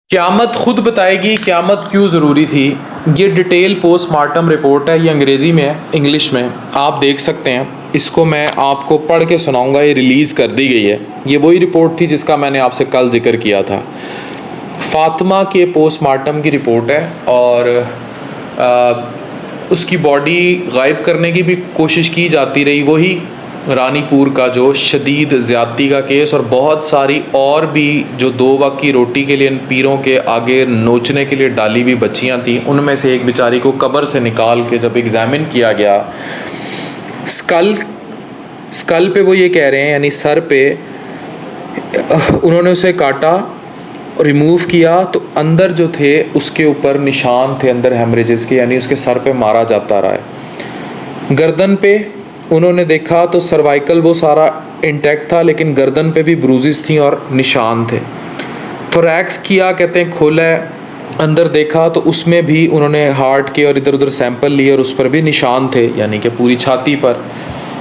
क़यामत खुद बताएगी क़यामत क्यों ज़रूरी थी। ये डिटेल पोस्टमार्टम रिपोर्ट है, ये अंग्रेज़ी में है, इंग्लिश में आप देख सकते हैं। इसको मैं आपको पढ़ के सुनाऊंगा। ये रिलीज़ कर दी गई है। ये वही रिपोर्ट थी जिसका मैंने आपसे कल जिक्र किया था। फ़ातिमा के पोस्टमार्टम की रिपोर्ट है और उसकी बॉडी गायब करने की भी कोशिश की जाती रही। वही रानीपुर का जो शदीद ज़्यादती का केस और बहुत सारी और भी जो 2 वक्त की रोटी के लिए इन पीरों के आगे नोचने के लिए डाली हुई बच्चियां थीं, उनमें से एक बेचारी को कब्र से निकाल के जब एग्ज़ामिन किया गया, स्कल पे वो ये कह रहे हैं, यानी सर पे उन्होंने उसे काटा, रिमूव किया तो अंदर जो थे उसके ऊपर निशान थे अंदर हेमरेजेस के, यानी उसके सर पे मारा जाता रहा है। गर्दन पे उन्होंने देखा तो सर्वाइकल वो सारा इंटैक्ट था, लेकिन गर्दन पे भी ब्रूजेस थी और निशान थे। थोरैक्स किया, कहते हैं खोला है, अंदर देखा तो उसमें भी उन्होंने हार्ट के और इधर उधर सैंपल लिए और उस पर भी निशान थे, यानी कि पूरी छाती पर।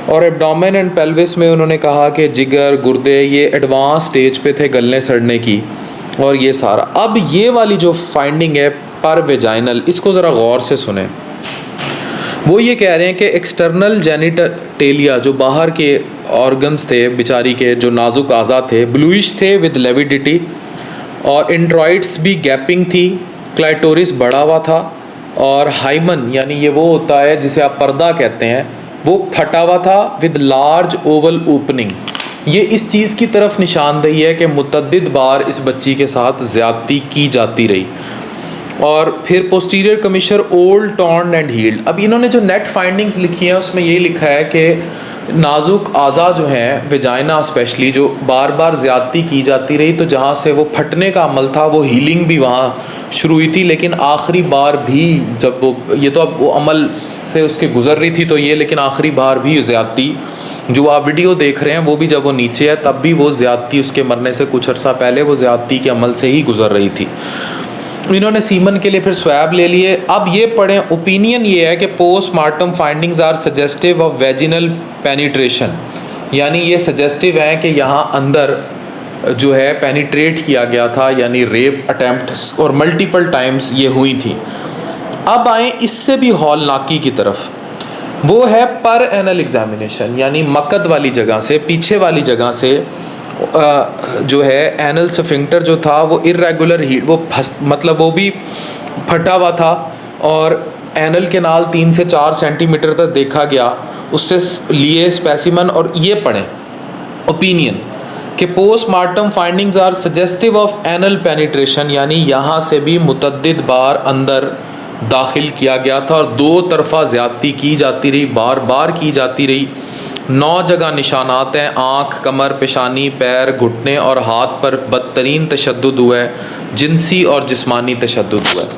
और एब्डोमेन एंड पेल्विस में उन्होंने कहा कि जिगर गुर्दे ये एडवांस स्टेज पे थे गलने सड़ने की, और ये सारा। अब ये वाली जो फाइंडिंग है पर वेजाइनल, इसको ज़रा गौर से सुने। वो ये कह रहे हैं कि एक्सटर्नल जेनिटेलिया जो बाहर के ऑर्गन्स थे बेचारी के, जो नाजुक आज़ा थे, ब्लूइश थे विद लेविडिटी, और इंट्रॉइड्स भी गैपिंग थी, क्लाइटोरिस बढ़ा हुआ था, और हाइमन यानी ये वो होता है जिसे आप पर्दा कहते हैं, वो फटा हुआ था विद लार्ज ओवल ओपनिंग। ये इस चीज़ की तरफ निशानदेही है कि मुतअद्दिद बार इस बच्ची के साथ ज़्यादती की जाती रही। और फिर posterior commissure old torn and healed. अब इन्होंने जो नेट फाइंडिंग्स लिखी हैं उसमें ये लिखा है कि नाजुक आज़ा जो हैं, वेजाइना स्पेशली, जो बार बार ज़्यादती की जाती रही, तो जहाँ से वो फटने का अमल था वो हीलिंग भी वहाँ शुरू हुई थी, लेकिन आखिरी बार भी जब वो, ये तो अब वो अमल से उसके गुज़र रही थी तो ये, लेकिन आखिरी बार भी ज़्यादती जो आप वीडियो देख रहे हैं वो भी जब वो नीचे है तब भी वो ज़्यादती उसके मरने से कुछ अर्सा पहले वो ज़्यादती के अमल से ही गुज़र रही थी। इन्होंने सीमन के लिए फिर स्वैब ले लिए। अब ये पढ़ें, ओपिनियन ये है कि postmortem findings are suggestive of vaginal penetration, यानी ये सजेस्टिव है कि यहाँ अंदर जो है पेनिट्रेट किया गया था, यानी रेप अटैम्प्ट्स और मल्टीपल टाइम्स ये हुई थी। अब आए इससे भी हौलनाकी की तरफ, वो है पर एनल एग्जामिनेशन, यानी मकद वाली जगह से, पीछे वाली जगह से जो है एनल स्फिंक्टर जो था वो इर्रेगुलर हीट, वो मतलब वो भी फटा हुआ था, और एनल के नाल 3 से 4 सेंटीमीटर तक देखा गया, उससे लिए स्पेसिमन। और ये पढ़ें ओपिनियन कि postmortem findings are suggestive of anal penetration, यानी यहाँ से भी मुतअद्दिद बार अंदर दाखिल किया गया था और 2 तरफा ज़्यादती की जाती रही, बार बार की जाती रही। 9 जगह निशानात हैं, आँख, कमर, पेशानी, पैर, घुटने और हाथ पर बदतरीन तशद्दुद हुआ है, जिनसी और जिस्मानी तशद्दुद हुआ है।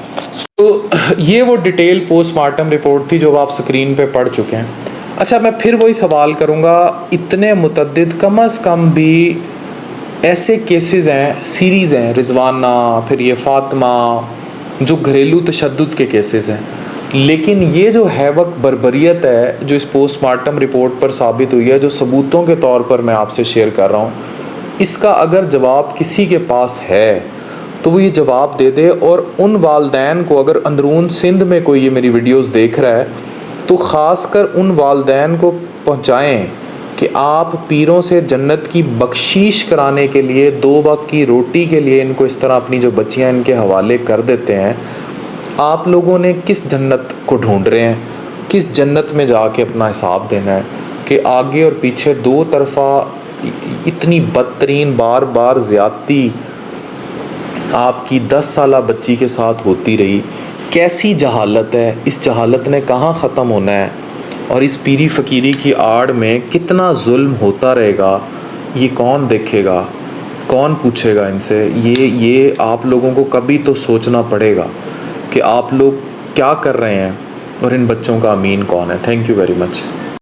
तो ये वो डिटेल पोस्टमार्टम रिपोर्ट थी जो आप स्क्रीन पे पढ़ चुके हैं। अच्छा, मैं फिर वही सवाल करूँगा, इतने मुतअद्दिद कम अज़ कम भी ऐसे केसेस हैं, सीरीज़ हैं, रिजवाना, फिर ये फ़ातिमा, जो घरेलू तशद्दुद के केसेस हैं, लेकिन ये जो हैवक बर्बरियत है जो इस पोस्टमार्टम रिपोर्ट पर साबित हुई है, जो सबूतों के तौर पर मैं आपसे शेयर कर रहा हूँ, इसका अगर जवाब किसी के पास है तो वो ये जवाब दे दे। और उन वालदैन को, अगर अंदरून सिंध में कोई ये मेरी वीडियोस देख रहा है तो ख़ासकर उन वालदैन को पहुँचाएँ कि आप पीरों से जन्नत की बख्शीश कराने के लिए 2 वक्त की रोटी के लिए इनको इस तरह अपनी जो बच्चियाँ इनके हवाले कर देते हैं। आप लोगों ने किस जन्नत को ढूंढ रहे हैं, किस जन्नत में जाके अपना हिसाब देना है कि आगे और पीछे 2 तरफा इतनी बदतरीन बार बार ज़्यादती आपकी 10 साला बच्ची के साथ होती रही। कैसी जहालत है, इस जहालत ने कहाँ ख़त्म होना है, और इस पीरी फ़कीरी की आड़ में कितना जुल्म होता रहेगा, ये कौन देखेगा, कौन पूछेगा इनसे। ये आप लोगों को कभी तो सोचना पड़ेगा कि आप लोग क्या कर रहे हैं और इन बच्चों का अमीन कौन है। Thank you very much.